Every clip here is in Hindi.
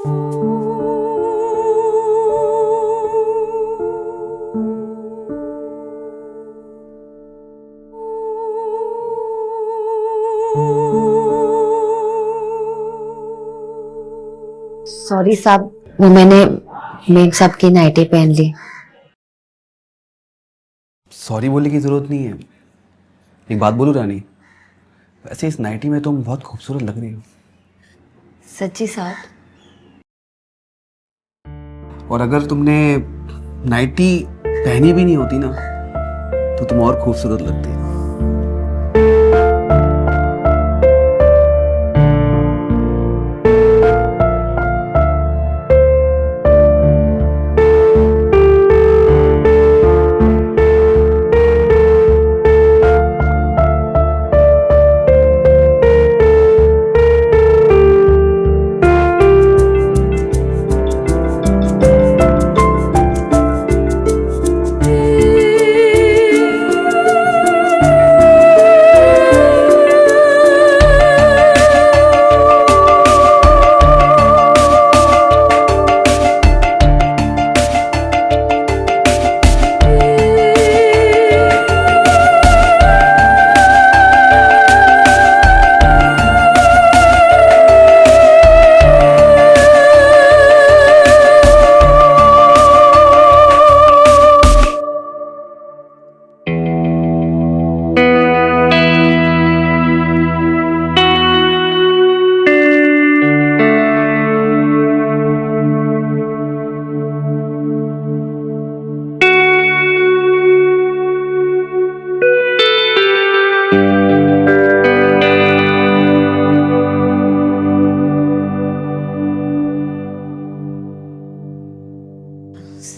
सॉरी साहब, वो मैंने मेम साहब की नाइटी पहन ली। सॉरी बोलने की जरूरत नहीं है। एक बात बोलूं रानी, वैसे इस नाइटी में तुम बहुत खूबसूरत लग रही हो। सच्ची साहब? और अगर तुमने नाइटी पहनी भी नहीं होती ना तो तुम और खूबसूरत लगती है।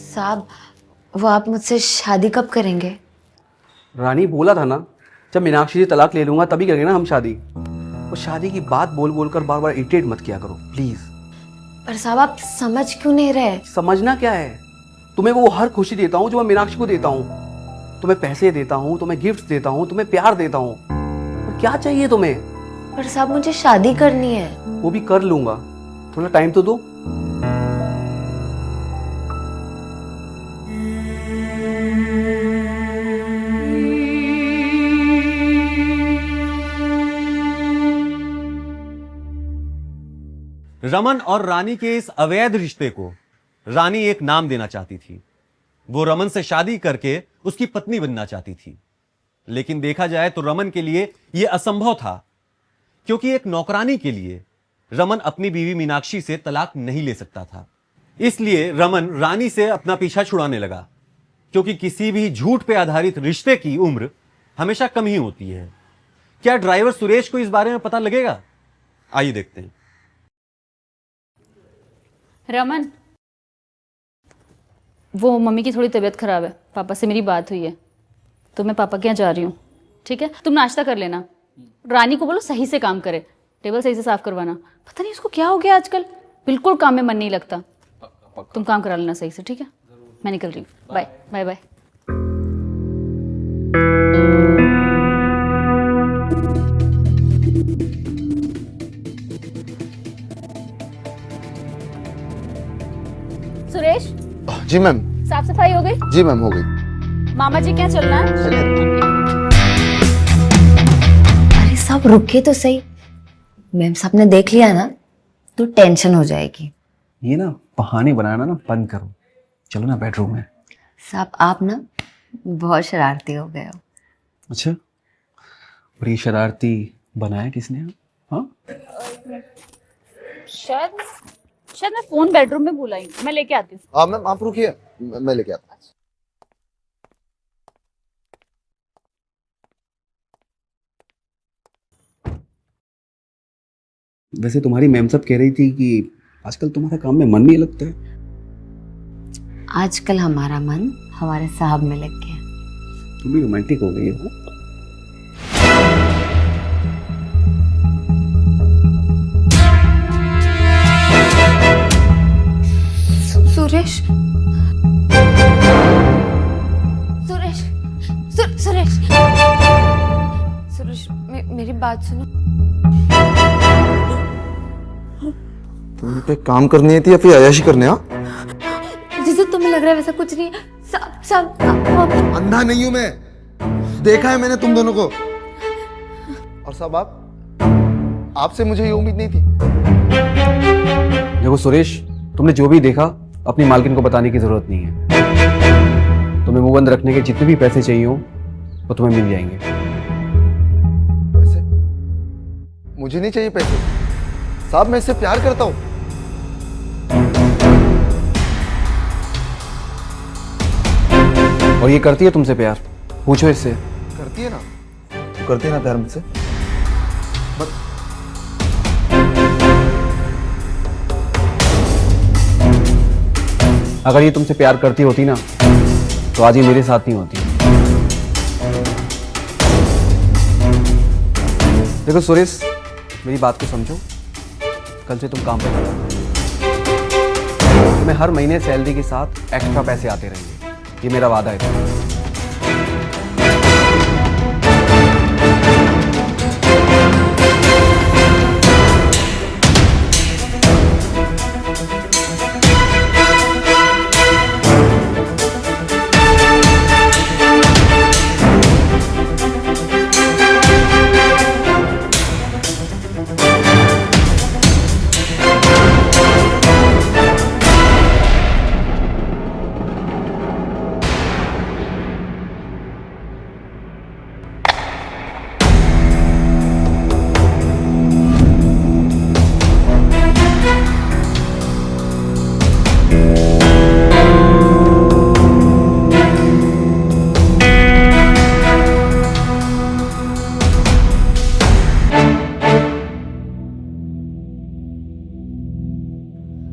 साहब, वो आप मुझसे शादी कब करेंगे? रानी बोला था ना, जब मीनाक्षी से तलाक ले लूंगा तभी करेंगे ना हम शादी। और शादी की बात बोल बोल कर बार बार इरिटेट मत किया करो प्लीज। पर साहब, आप समझ क्यों नहीं रहे? समझना क्या है, तुम्हें वो हर खुशी देता हूँ जो मैं मीनाक्षी को देता हूँ। तुम्हें पैसे देता हूँ, तुम्हें गिफ्ट देता हूँ, तुम्हें प्यार देता हूँ। और क्या चाहिए तुम्हें? पर साहब, मुझे शादी करनी है। वो भी कर लूंगा, थोड़ा टाइम तो दो। रमन और रानी के इस अवैध रिश्ते को रानी एक नाम देना चाहती थी। वो रमन से शादी करके उसकी पत्नी बनना चाहती थी। लेकिन देखा जाए तो रमन के लिए यह असंभव था, क्योंकि एक नौकरानी के लिए रमन अपनी बीवी मीनाक्षी से तलाक नहीं ले सकता था। इसलिए रमन रानी से अपना पीछा छुड़ाने लगा, क्योंकि किसी भी झूठ पे आधारित रिश्ते की उम्र हमेशा कम ही होती है। क्या ड्राइवर सुरेश को इस बारे में पता लगेगा? आइए देखते हैं। रमन, वो मम्मी की थोड़ी तबीयत खराब है, पापा से मेरी बात हुई है तो मैं पापा के यहाँ जा रही हूँ। ठीक है, तुम नाश्ता कर लेना। रानी को बोलो सही से काम करे, टेबल सही से साफ करवाना। पता नहीं उसको क्या हो गया आजकल, बिल्कुल काम में मन नहीं लगता। तुम काम करा लेना सही से, ठीक है? मैं निकल रही हूँ। Bye bye bye. सुरेश, जी मैम। साफ सफाई हो गई? जी मैम, हो गई। मामा जी क्या चलना है? अरे साहब, रुकिए तो सही। मेम साहब ने देख लिया ना तो टेंशन हो जाएगी। ये ना बहाने बनाना ना बंद करो, चलो ना बेडरूम में। साहब, आप ना बहुत शरारती हो गए हो। अच्छा, और ये शरारती बनाया किसने? हाँ, शायद मैं फोन बेडरूम में भूला ही। मैं लेके आती हूँ। मैम आप रुकिए, मैं लेके आता हूँ। वैसे तुम्हारी मैम सब कह रही थी कि आजकल तुम्हारा काम में मन नहीं लगता है। आजकल हमारा मन हमारे साहब में लग गया। तुम भी रोमांटिक हो गई हो। सुरेश, सुरेश, सुरेश, सुरेश, मेरी बात सुनो। तुम पे काम करनी थी या फिर अयाशी करने? हाँ, जैसे तुम्हें लग रहा है वैसा कुछ नहीं है। सब सब अंधा नहीं हूं मैं, देखा है मैंने तुम दोनों को। और सब आपसे मुझे ये उम्मीद नहीं थी। देखो सुरेश, तुमने जो भी देखा अपनी मालकिन को बताने की जरूरत नहीं है। तुम्हें मुंह बंद रखने के जितने भी पैसे चाहिए हो वो तुम्हें मिल जाएंगे। पैसे? मुझे नहीं चाहिए पैसे साहब, मैं इससे प्यार करता हूं। और ये करती है तुमसे प्यार? पूछो इससे। करती है ना, करती है ना प्यार मुझसे। बट अगर ये तुमसे प्यार करती होती ना तो आज ये मेरे साथ नहीं होती। देखो सुरेश, मेरी बात को समझो। कल से तुम काम पे लगा, तुम्हें हर महीने सैलरी के साथ एक्स्ट्रा पैसे आते रहेंगे, ये मेरा वादा है।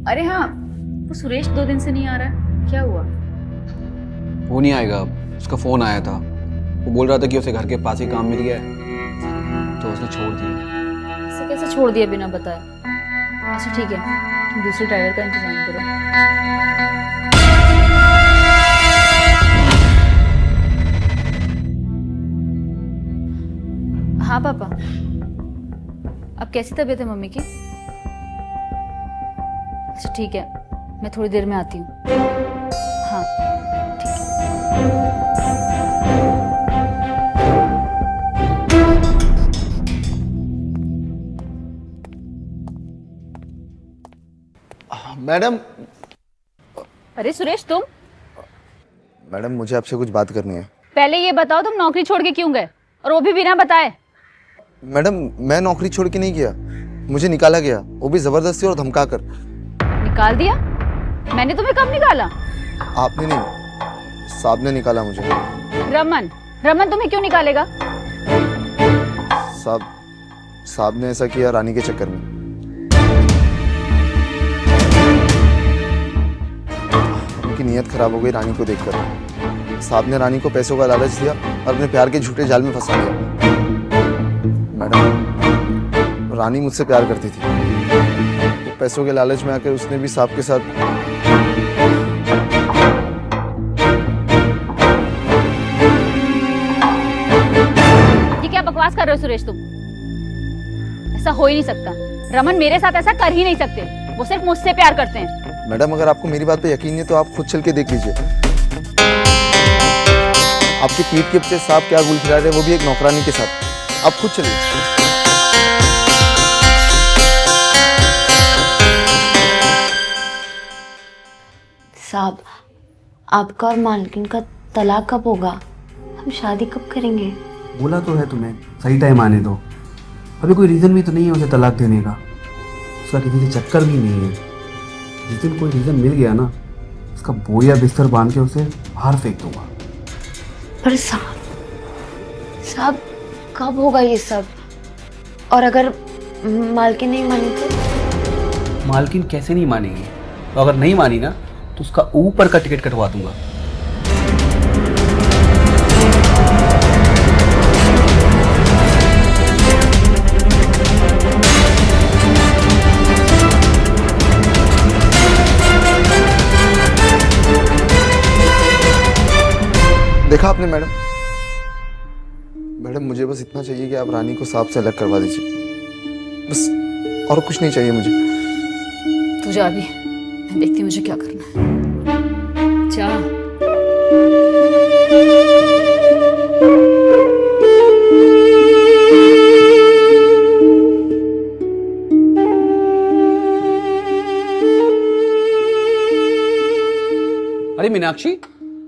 अरे हाँ, वो सुरेश 2 दिन से नहीं आ रहा है, क्या हुआ? वो नहीं आएगा अब। उसका फोन आया था, वो बोल रहा था कि उसे घर के पास ही काम मिल गया है तो उसने छोड़ दिया। ऐसे कैसे छोड़ दिया बिना बताए? अच्छा ठीक है, तुम दूसरे ड्राइवर का इंतजाम करो। हाँ पापा, अब कैसी तबीयत है मम्मी की? अच्छा ठीक है, मैं थोड़ी देर में आती हूँ। हाँ ठीक हाँ, मैडम। अरे सुरेश, तुम? मैडम मुझे आपसे कुछ बात करनी है। पहले ये बताओ, तुम नौकरी छोड़ के क्यों गए, और वो भी बिना बताए? मैडम मैं नौकरी छोड़ के नहीं गया, मुझे निकाला गया, वो भी जबरदस्ती और धमका कर। निकाल दिया? मैंने तुम्हें कब निकाला? आपने नहीं, साहब ने निकाला मुझे। रमन, रमन तुम्हें क्यों निकालेगा? साहब ने ऐसा किया रानी के चक्कर में। उनकी नीयत खराब हो गई रानी को देखकर। साहब ने रानी को पैसों का लालच दिया और अपने प्यार के झूठे जाल में फंसा दिया। मैडम रानी मुझसे प्यार करती थी, तो पैसों के लालच में आकर उसने भी साहब के साथ। ये क्या बकवास कर रहे हो सुरेश तुम? ऐसा हो ही नहीं सकता। रमन मेरे साथ ऐसा कर ही नहीं सकते, वो सिर्फ मुझसे प्यार करते हैं। मैडम अगर आपको मेरी बात पे यकीन नहीं है तो आप खुद चल के देख लीजिए। आपकी पीठ के पीछे साहब क्या गुल खिला रहे हैं, वो भी एक नौकरानी के साथ। आप खुद चलिए। साहब, आपका और मालकिन का तलाक कब होगा? हम शादी कब करेंगे? बोला तो है तुम्हें, सही टाइम आने दो। अभी कोई रीज़न भी तो नहीं है उसे तलाक देने का, उसका किसी से चक्कर भी नहीं है। जिस दिन कोई रीज़न मिल गया ना, उसका बोरिया बिस्तर बांध के उसे बाहर फेंक दूंगा। पर साहब कब होगा ये सब? और अगर मालकिन नहीं मानी तो? मालकिन कैसे नहीं मानेगी? तो अगर नहीं मानी ना तो उसका ऊपर का टिकट कटवा दूंगा। देखा आपने मैडम? मैडम मुझे बस इतना चाहिए कि आप रानी को साहब से अलग करवा दीजिए, बस, और कुछ नहीं चाहिए मुझे। तू जा भी, मैं देखती हूँ मुझे क्या करना है। जा। अरे मीनाक्षी,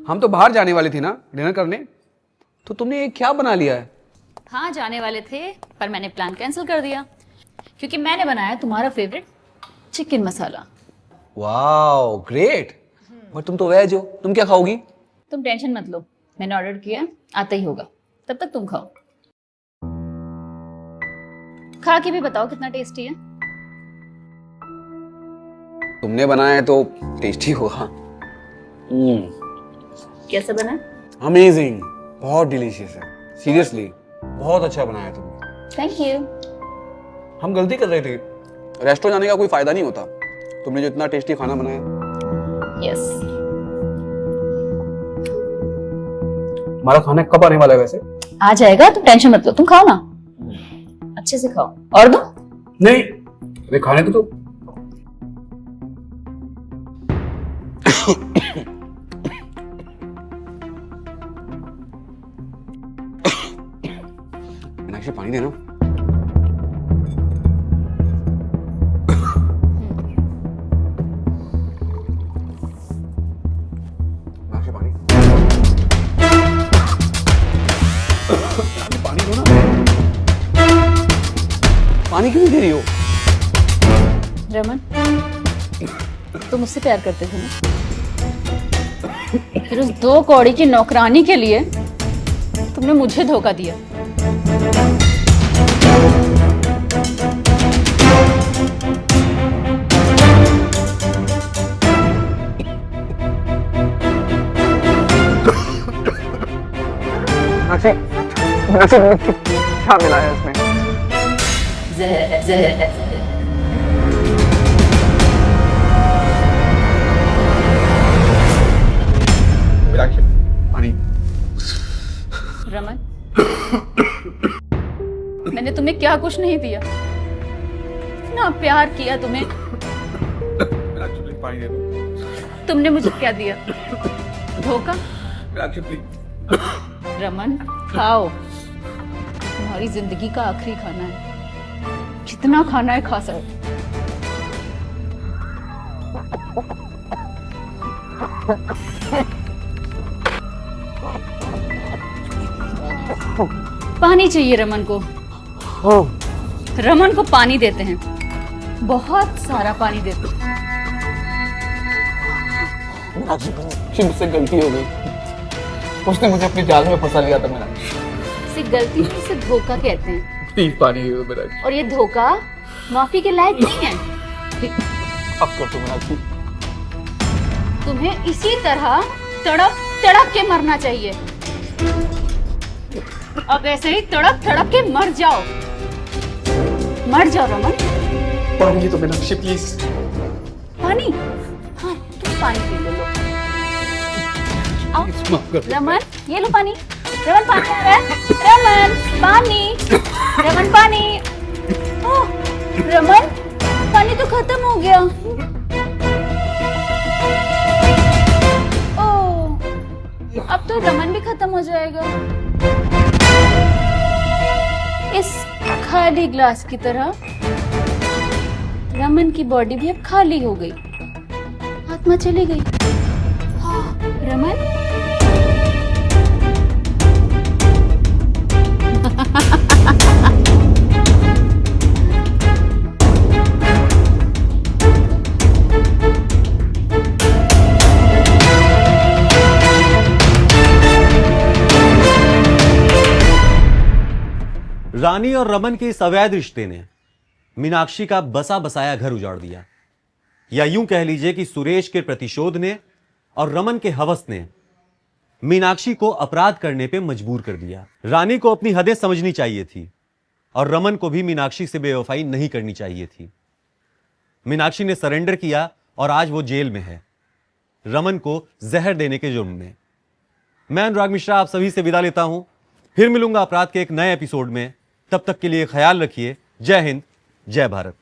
हम तो बाहर जाने वाले थे ना डिनर करने, तो तुमने ये क्या बना लिया है? हाँ जाने वाले थे, पर मैंने प्लान कैंसिल कर दिया क्योंकि मैंने बनाया तुम्हारा favourite chicken masala. Wow great. पर तुम तो वेज हो, तुम क्या खाओगी? तुम टेंशन मत लो, मैंने ऑर्डर किया, आता ही होगा, तब तक तुम खाओ। खा के भी बताओ कितना टेस्टी है। तुमने बनाया है तो टेस्टी होगा। कैसा बना? अमेजिंग, बहुत डिलीशियस है, सीरियसली बहुत अच्छा बनाया तुमने। Thank you. हम गलती कर रहे थे, रेस्टोरेंट जाने का कोई फायदा नहीं होता। तुमने जो इतना टेस्टी खाना बनाया। यस। हमारा खाना कब आने वाला है वैसे? आ जाएगा, तुम टेंशन मत लो, तुम खाओ ना, अच्छे से खाओ। और दो? नहीं, अरे खाने तो दो। मीनाक्षी पानी देना। मीनाक्षी पानी। पानी दो ना। पानी क्यों नहीं दे रही हो? रमन, तुम मुझसे प्यार करते थे ना, फिर उस 2 कौड़ी की नौकरानी के लिए तुमने मुझे धोखा दिया। क्या मिला है इसमें? जहर। पानी। रमन, मैंने तुम्हें क्या कुछ नहीं दिया, इतना प्यार किया तुम्हें। पानी दे दो। तुमने मुझे क्या दिया? धोखा। रमन खाओ, तुम्हारी जिंदगी का आखिरी खाना है, जितना खाना है खा सकते। पानी चाहिए रमन को। रमन को पानी देते हैं, बहुत सारा पानी देते हैं। मुझसे गलती हो गई, उसने मुझे अपनी जाल में फंसा लिया था। मेरा इसे गलती नहीं, इसे धोखा कहते हैं। प्लीज पानी दे दो मेरा। और ये धोखा माफी के लायक नहीं है। अब कर दो मेरा। तुम्हें इसी तरह तड़प तड़प के मरना चाहिए। अब ऐसे ही तड़प तड़प के मर जाओ, मर जाओ रमन। पानी तो मीनाक्षी प्लीज। पानी? हाँ तुम पानी पी लो। आओ रमन, ये लो पानी। रमन पानी आ रहा है। रमन पानी, रमन पानी। ओह, रमन पानी तो खत्म हो गया। ओह, अब तो रमन भी खत्म हो जाएगा। इस खाली ग्लास की तरह रमन की बॉडी भी अब खाली हो गई, आत्मा चली गई। रमन रानी और रमन के इस अवैध रिश्ते ने मीनाक्षी का बसा बसाया घर उजाड़ दिया, या यूं कह लीजिए कि सुरेश के प्रतिशोध ने और रमन के हवस ने मीनाक्षी को अपराध करने पे मजबूर कर दिया। रानी को अपनी हदें समझनी चाहिए थी और रमन को भी मीनाक्षी से बेवफाई नहीं करनी चाहिए थी। मीनाक्षी ने सरेंडर किया और आज वो जेल में है, रमन को जहर देने के जुर्म में। मैं अनुराग मिश्रा आप सभी से विदा लेता हूं, फिर मिलूंगा अपराध के एक नए एपिसोड में। तब तक के लिए ख्याल रखिए। जय हिंद, जय भारत।